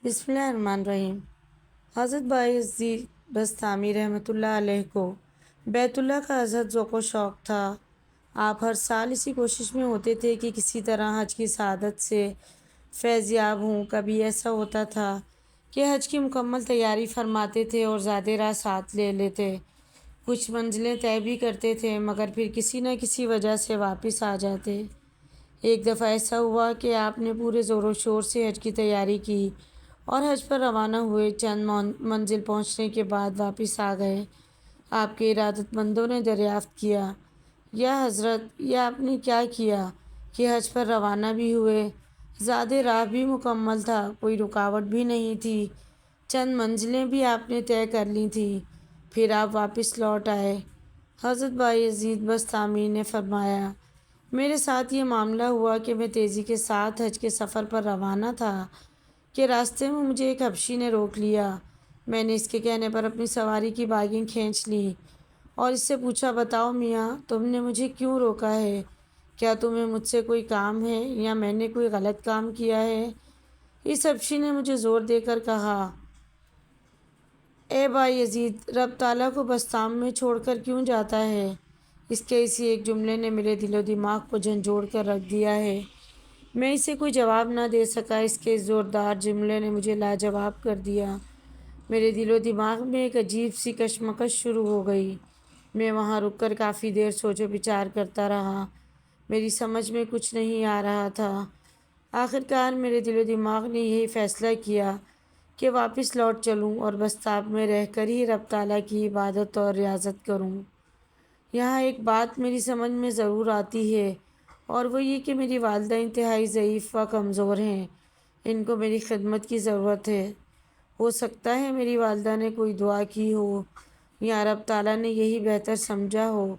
بسم اللہ الرحمن الرحیم۔ حضرت بایزید بستامی رحمۃ اللہ علیہ کو بیت اللہ کا ازحد ذوق و شوق تھا۔ آپ ہر سال اسی کوشش میں ہوتے تھے کہ کسی طرح حج کی سعادت سے فیض یاب ہوں۔ کبھی ایسا ہوتا تھا کہ حج کی مکمل تیاری فرماتے تھے اور زیادہ راہ ساتھ لے لیتے، کچھ منزلیں طے بھی کرتے تھے، مگر پھر کسی نہ کسی وجہ سے واپس آ جاتے۔ ایک دفعہ ایسا ہوا کہ آپ نے پورے زور و شور سے حج کی تیاری کی اور حج پر روانہ ہوئے۔ چند منزل پہنچنے کے بعد واپس آ گئے۔ آپ کے ارادت مندوں نے دریافت کیا، یا حضرت، یہ آپ نے کیا کیا کہ حج پر روانہ بھی ہوئے؟ زیادہ راہ بھی مکمل تھا، کوئی رکاوٹ بھی نہیں تھی، چند منزلیں بھی آپ نے طے کر لی تھیں، پھر آپ واپس لوٹ آئے۔ حضرت بایزید بستامی نے فرمایا، میرے ساتھ یہ معاملہ ہوا کہ میں تیزی کے ساتھ حج کے سفر پر روانہ تھا کہ راستے میں مجھے ایک حبشی نے روک لیا۔ میں نے اس کے کہنے پر اپنی سواری کی باگیں کھینچ لیں اور اس سے پوچھا، بتاؤ میاں، تم نے مجھے کیوں روکا ہے؟ کیا تمہیں مجھ سے کوئی کام ہے یا میں نے کوئی غلط کام کیا ہے؟ اس حبشی نے مجھے زور دے کر کہا، اے بایزید، رب تعالیٰ کو بستام میں چھوڑ کر کیوں جاتا ہے؟ اس کے اسی ایک جملے نے میرے دل و دماغ کو جھنجھوڑ کر رکھ دیا ہے۔ میں اسے کوئی جواب نہ دے سکا۔ اس کے اس زوردار جملے نے مجھے لاجواب کر دیا۔ میرے دل و دماغ میں ایک عجیب سی کشمکش شروع ہو گئی۔ میں وہاں رک کر کافی دیر سوچ و بچار کرتا رہا۔ میری سمجھ میں کچھ نہیں آ رہا تھا۔ آخر کار میرے دل و دماغ نے یہی فیصلہ کیا کہ واپس لوٹ چلوں اور بستاب میں رہ کر ہی رب تعالیٰ کی عبادت اور ریاضت کروں۔ یہاں ایک بات میری سمجھ میں ضرور آتی ہے، اور وہ یہ کہ میری والدہ انتہائی ضعیف و کمزور ہیں، ان کو میری خدمت کی ضرورت ہے۔ ہو سکتا ہے میری والدہ نے کوئی دعا کی ہو، یا رب تعالیٰ نے یہی بہتر سمجھا ہو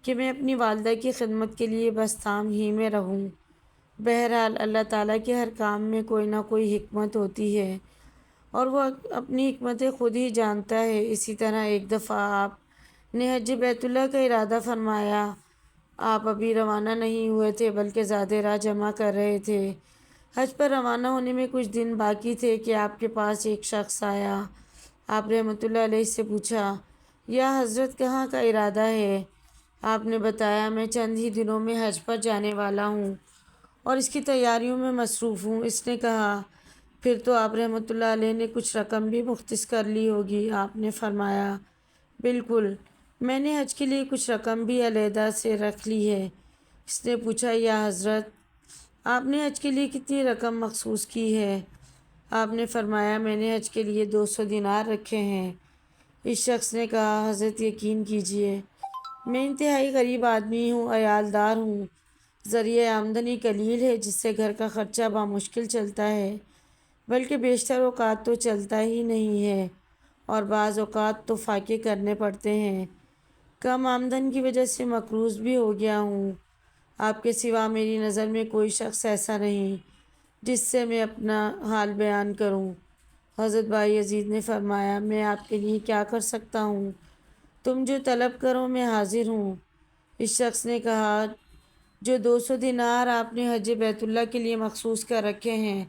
کہ میں اپنی والدہ کی خدمت کے لیے بستام ہی میں رہوں۔ بہرحال اللہ تعالیٰ کے ہر کام میں کوئی نہ کوئی حکمت ہوتی ہے، اور وہ اپنی حکمتیں خود ہی جانتا ہے۔ اسی طرح ایک دفعہ آپ نے حج بیت اللہ کا ارادہ فرمایا۔ آپ ابھی روانہ نہیں ہوئے تھے بلکہ زیادہ راہ جمع کر رہے تھے۔ حج پر روانہ ہونے میں کچھ دن باقی تھے کہ آپ کے پاس ایک شخص آیا۔ آپ رحمۃ اللہ علیہ سے پوچھا، یا حضرت، کہاں کا ارادہ ہے؟ آپ نے بتایا، میں چند ہی دنوں میں حج پر جانے والا ہوں اور اس کی تیاریوں میں مصروف ہوں۔ اس نے کہا، پھر تو آپ رحمۃ اللہ علیہ نے کچھ رقم بھی مختص کر لی ہوگی؟ آپ نے فرمایا، بالکل، میں نے حج کے لیے کچھ رقم بھی علیحدہ سے رکھ لی ہے۔ اس نے پوچھا، یا حضرت، آپ نے حج کے لیے کتنی رقم مخصوص کی ہے؟ آپ نے فرمایا، میں نے حج کے لیے 200 دینار رکھے ہیں۔ اس شخص نے کہا، حضرت یقین کیجیے، میں انتہائی غریب آدمی ہوں، عیالدار ہوں، ذریعہ آمدنی قلیل ہے، جس سے گھر کا خرچہ بامشکل چلتا ہے، بلکہ بیشتر اوقات تو چلتا ہی نہیں ہے، اور بعض اوقات تو فاقے کرنے پڑتے ہیں۔ کم آمدن کی وجہ سے مقروض بھی ہو گیا ہوں۔ آپ کے سوا میری نظر میں کوئی شخص ایسا نہیں جس سے میں اپنا حال بیان کروں۔ حضرت بایزید نے فرمایا، میں آپ کے لیے کیا کر سکتا ہوں؟ تم جو طلب کرو میں حاضر ہوں۔ اس شخص نے کہا، جو 200 دینار آپ نے حج بیت اللہ کے لیے مخصوص کر رکھے ہیں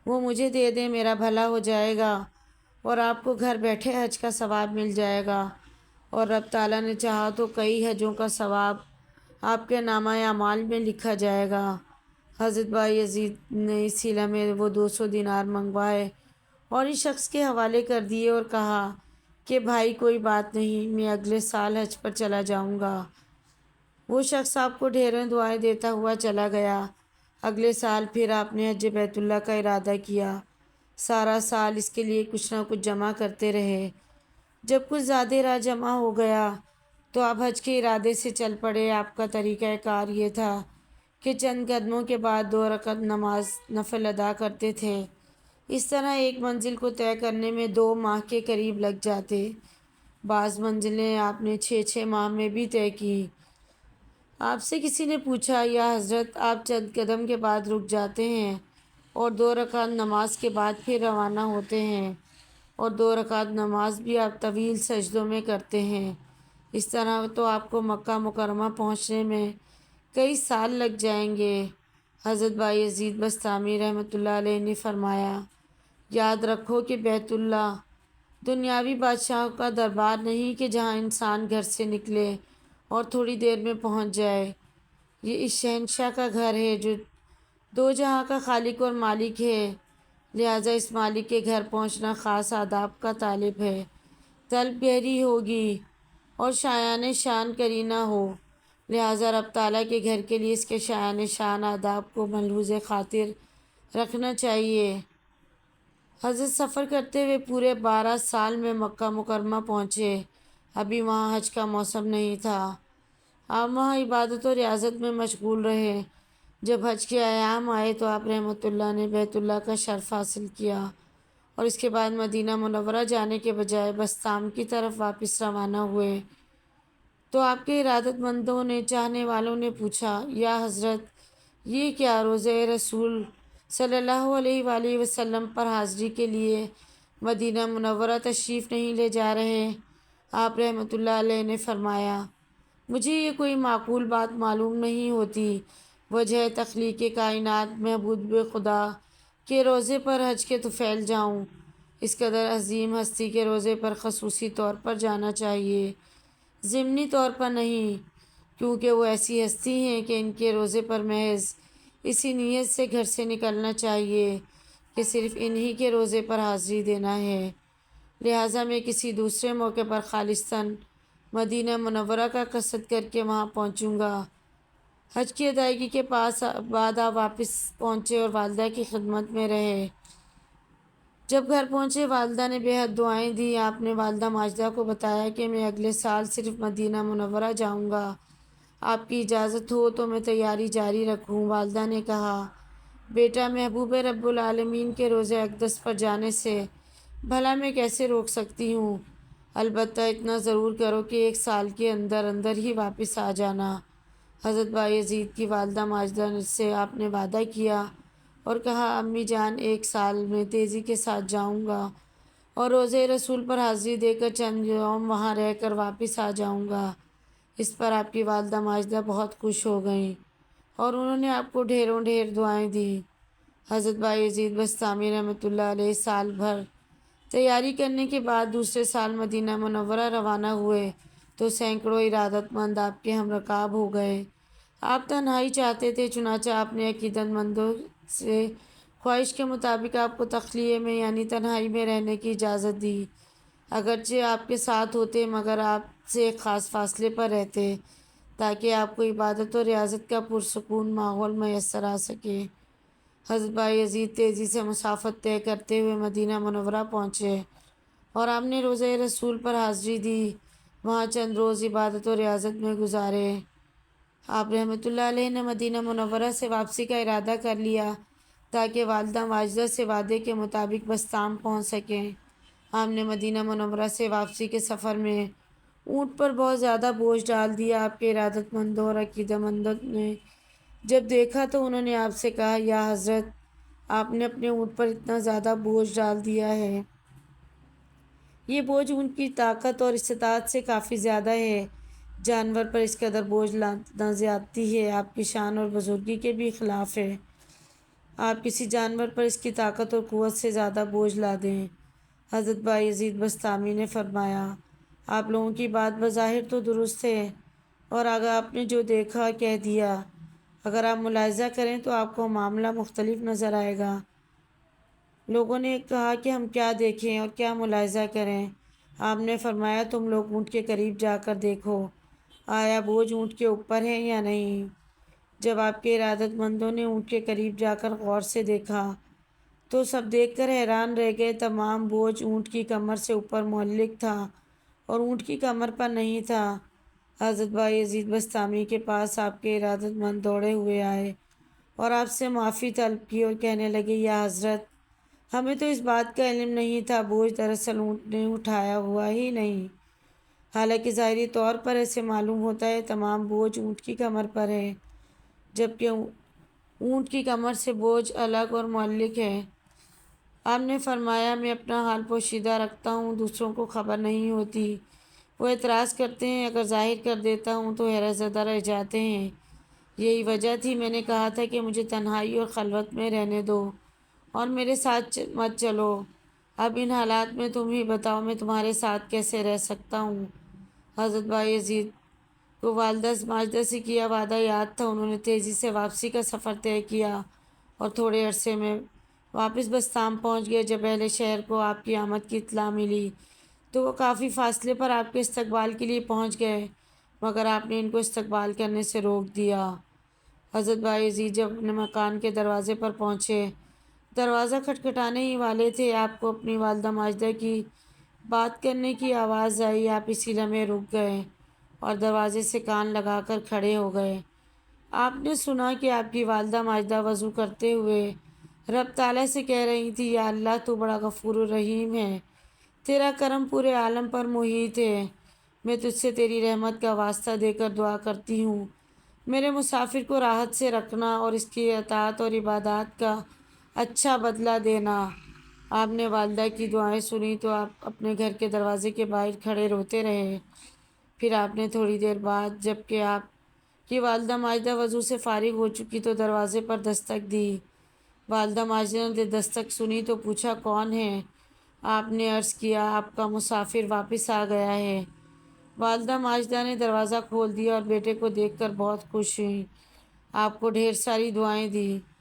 وہ مجھے دے دیں، میرا بھلا ہو جائے گا اور آپ کو گھر بیٹھے حج کا ثواب مل جائے گا، اور رب تعالیٰ نے چاہا تو کئی حجوں کا ثواب آپ کے نامہ اعمال میں لکھا جائے گا۔ حضرت بایزید نے اسی لمحے وہ 200 دینار منگوائے اور اس شخص کے حوالے کر دیے اور کہا کہ بھائی، کوئی بات نہیں، میں اگلے سال حج پر چلا جاؤں گا۔ وہ شخص آپ کو ڈھیروں دعائیں دیتا ہوا چلا گیا۔ اگلے سال پھر آپ نے حج بیت اللہ کا ارادہ کیا۔ سارا سال اس کے لیے کچھ نہ کچھ جمع کرتے رہے۔ جب کچھ زیادہ راہ جمع ہو گیا تو آپ حج کے ارادے سے چل پڑے۔ آپ کا طریقہ کار یہ تھا کہ چند قدموں کے بعد 2 رکعت نماز نفل ادا کرتے تھے۔ اس طرح ایک منزل کو طے کرنے میں 2 ماہ کے قریب لگ جاتے۔ بعض منزلیں آپ نے 6 ماہ میں بھی طے کی۔ آپ سے کسی نے پوچھا، یا حضرت، آپ چند قدم کے بعد رک جاتے ہیں اور 2 رکعت نماز کے بعد پھر روانہ ہوتے ہیں، اور 2 رکعت نماز بھی آپ طویل سجدوں میں کرتے ہیں۔ اس طرح تو آپ کو مکہ مکرمہ پہنچنے میں کئی سال لگ جائیں گے۔ حضرت بایزید بستامی رحمۃ اللہ علیہ نے فرمایا، یاد رکھو کہ بیت اللہ دنیاوی بادشاہوں کا دربار نہیں کہ جہاں انسان گھر سے نکلے اور تھوڑی دیر میں پہنچ جائے۔ یہ اس شہنشاہ کا گھر ہے جو دو جہاں کا خالق اور مالک ہے، لہٰذا اس مالک کے گھر پہنچنا خاص آداب کا طالب ہے۔ طلب گہری ہوگی اور شایان شان کرینہ ہو، لہٰذا رب تعالیٰ کے گھر کے لیے اس کے شایان شان آداب کو ملحوظ خاطر رکھنا چاہیے۔ حضرت سفر کرتے ہوئے پورے 12 سال میں مکہ مکرمہ پہنچے۔ ابھی وہاں حج کا موسم نہیں تھا۔ آپ وہاں عبادت و ریاضت میں مشغول رہے۔ جب حج کے ایام آئے تو آپ رحمۃ اللہ نے بیت اللہ کا شرف حاصل کیا اور اس کے بعد مدینہ منورہ جانے کے بجائے بسطام کی طرف واپس روانہ ہوئے۔ تو آپ کے ارادت مندوں نے، چاہنے والوں نے پوچھا، یا حضرت یہ کیا روضہ رسول صلی اللہ علیہ وآلہ وسلم پر حاضری کے لیے مدینہ منورہ تشریف نہیں لے جا رہے؟ آپ رحمۃ اللہ علیہ نے فرمایا، مجھے یہ کوئی معقول بات معلوم نہیں ہوتی۔ وجہ تخلیق کائنات محبوب خدا کے روضے پر حج کے طفیل جاؤں؟ اس قدر عظیم ہستی کے روضے پر خصوصی طور پر جانا چاہیے، ضمنی طور پر نہیں، کیونکہ وہ ایسی ہستی ہیں کہ ان کے روضے پر محض اسی نیت سے گھر سے نکلنا چاہیے کہ صرف انہی کے روضے پر حاضری دینا ہے۔ لہٰذا میں کسی دوسرے موقع پر خالصتاً مدینہ منورہ کا قصد کر کے وہاں پہنچوں گا۔ حج کی ادائیگی کے بعد آپ واپس پہنچے اور والدہ کی خدمت میں رہے۔ جب گھر پہنچے والدہ نے بے حد دعائیں دیں۔ آپ نے والدہ ماجدہ کو بتایا کہ میں اگلے سال صرف مدینہ منورہ جاؤں گا، آپ کی اجازت ہو تو میں تیاری جاری رکھوں۔ والدہ نے کہا، بیٹا، محبوب رب العالمین کے روضہ اقدس پر جانے سے بھلا میں کیسے روک سکتی ہوں؟ البتہ اتنا ضرور کرو کہ 1 سال کے اندر اندر ہی واپس آ جانا۔ حضرت بایزید کی والدہ ماجدہ سے آپ نے وعدہ کیا اور کہا، امی جان، 1 سال میں تیزی کے ساتھ جاؤں گا اور روضہ رسول پر حاضری دے کر چند یوم وہاں رہ کر واپس آ جاؤں گا۔ اس پر آپ کی والدہ ماجدہ بہت خوش ہو گئیں اور انہوں نے آپ کو ڈھیروں ڈھیر دعائیں دیں۔ حضرت بایزید بسطامی رحمۃ اللہ علیہ سال بھر تیاری کرنے کے بعد دوسرے سال مدینہ منورہ روانہ ہوئے تو سینکڑوں ارادت مند آپ کے ہم رکاب ہو گئے۔ آپ تنہائی چاہتے تھے، چنانچہ آپ نے عقیدت مندوں سے خواہش کے مطابق آپ کو تخلیے میں یعنی تنہائی میں رہنے کی اجازت دی، اگرچہ آپ کے ساتھ ہوتے مگر آپ سے ایک خاص فاصلے پر رہتے تاکہ آپ کو عبادت و ریاضت کا پرسکون ماحول میسر آ سکے۔ حضرت بایزید تیزی سے مسافت طے کرتے ہوئے مدینہ منورہ پہنچے اور آپ نے روضہ رسول پر حاضری دی۔ وہاں چند روز عبادت و ریاضت میں گزارے۔ آپ رحمۃ اللہ علیہ نے مدینہ منورہ سے واپسی کا ارادہ کر لیا تاکہ والدہ ماجدہ سے وعدے کے مطابق بسطام پہنچ سکیں۔ آپ نے مدینہ منورہ سے واپسی کے سفر میں اونٹ پر بہت زیادہ بوجھ ڈال دیا۔ آپ کے ارادت مندوں اور عقیدت مندوں نے جب دیکھا تو انہوں نے آپ سے کہا، یا حضرت، آپ نے اپنے اونٹ پر اتنا زیادہ بوجھ ڈال دیا ہے۔ یہ بوجھ اونٹ کی طاقت اور استطاعت سے کافی زیادہ ہے۔ جانور پر اس قدر بوجھ لادنا زیادتی ہے، آپ کی شان اور بزرگی کے بھی خلاف ہے۔ آپ کسی جانور پر اس کی طاقت اور قوت سے زیادہ بوجھ لادیں۔ حضرت بایزید بسطامی نے فرمایا، آپ لوگوں کی بات بظاہر تو درست ہے اور اگر آپ نے جو دیکھا کہہ دیا، اگر آپ ملاحظہ کریں تو آپ کو معاملہ مختلف نظر آئے گا۔ لوگوں نے کہا کہ ہم کیا دیکھیں اور کیا ملاحظہ کریں؟ آپ نے فرمایا، تم لوگ اونٹ کے قریب جا کر دیکھو، آیا بوجھ اونٹ کے اوپر ہے یا نہیں؟ جب آپ کے ارادت مندوں نے اونٹ کے قریب جا کر غور سے دیکھا تو سب دیکھ کر حیران رہ گئے۔ تمام بوجھ اونٹ کی کمر سے اوپر معلق تھا اور اونٹ کی کمر پر نہیں تھا۔ حضرت بایزید بسطامی کے پاس آپ کے ارادت مند دوڑے ہوئے آئے اور آپ سے معافی طلب کی اور کہنے لگے، یا حضرت، ہمیں تو اس بات کا علم نہیں تھا، بوجھ دراصل اونٹ نے اٹھایا ہوا ہی نہیں۔ حالانکہ ظاہری طور پر ایسے معلوم ہوتا ہے تمام بوجھ اونٹ کی کمر پر ہے، جبکہ اونٹ کی کمر سے بوجھ الگ اور معلق ہے۔ آپ نے فرمایا، میں اپنا حال پوشیدہ رکھتا ہوں، دوسروں کو خبر نہیں ہوتی۔ وہ اعتراض کرتے ہیں، اگر ظاہر کر دیتا ہوں تو حیرت زدہ رہ جاتے ہیں۔ یہی وجہ تھی میں نے کہا تھا کہ مجھے تنہائی اور خلوت میں رہنے دو اور میرے ساتھ مت چلو۔ اب ان حالات میں تم ہی بتاؤ میں تمہارے ساتھ کیسے رہ سکتا ہوں۔ حضرت بایزید کو والدہ ماجدہ سے کیا وعدہ یاد تھا۔ انہوں نے تیزی سے واپسی کا سفر طے کیا اور تھوڑے عرصے میں واپس بستام پہنچ گئے۔ جب اہل شہر کو آپ کی آمد کی اطلاع ملی تو وہ کافی فاصلے پر آپ کے استقبال کے لیے پہنچ گئے، مگر آپ نے ان کو استقبال کرنے سے روک دیا۔ حضرت بایزید جب اپنے مکان کے دروازے پر پہنچے، دروازہ کھٹکھٹانے ہی والے تھے، آپ کو اپنی والدہ ماجدہ کی بات کرنے کی آواز آئی۔ آپ اسی لمحے رک گئے اور دروازے سے کان لگا کر کھڑے ہو گئے۔ آپ نے سنا کہ آپ کی والدہ ماجدہ وضو کرتے ہوئے رب تعالیٰ سے کہہ رہی تھی، یا اللہ تو بڑا غفور الرحیم ہے، تیرا کرم پورے عالم پر محیط ہے، میں تجھ سے تیری رحمت کا واسطہ دے کر دعا کرتی ہوں، میرے مسافر کو راحت سے رکھنا اور اس کی اطاعت اور عبادات کا اچھا بدلہ دینا۔ آپ نے والدہ کی دعائیں سنی تو آپ اپنے گھر کے دروازے کے باہر کھڑے روتے رہے۔ پھر آپ نے تھوڑی دیر بعد جب کہ آپ کی والدہ ماجدہ وضو سے فارغ ہو چکی تو دروازے پر دستک دی۔ والدہ ماجدہ نے دستک سنی تو پوچھا، کون ہے؟ آپ نے عرض کیا، آپ کا مسافر واپس آ گیا ہے۔ والدہ ماجدہ نے دروازہ کھول دیا اور بیٹے کو دیکھ کر بہت خوش ہوئیں۔ آپ کو ڈھیر ساری دعائیں دیں۔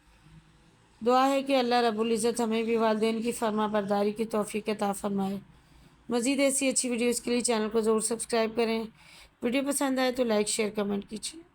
دعا ہے کہ اللہ رب العزت ہمیں بھی والدین کی فرما برداری کی توفیق عطا فرمائے۔ مزید ایسی اچھی ویڈیوز کے لیے چینل کو ضرور سبسکرائب کریں۔ ویڈیو پسند آئے تو لائک شیئر کمنٹ کیجیے۔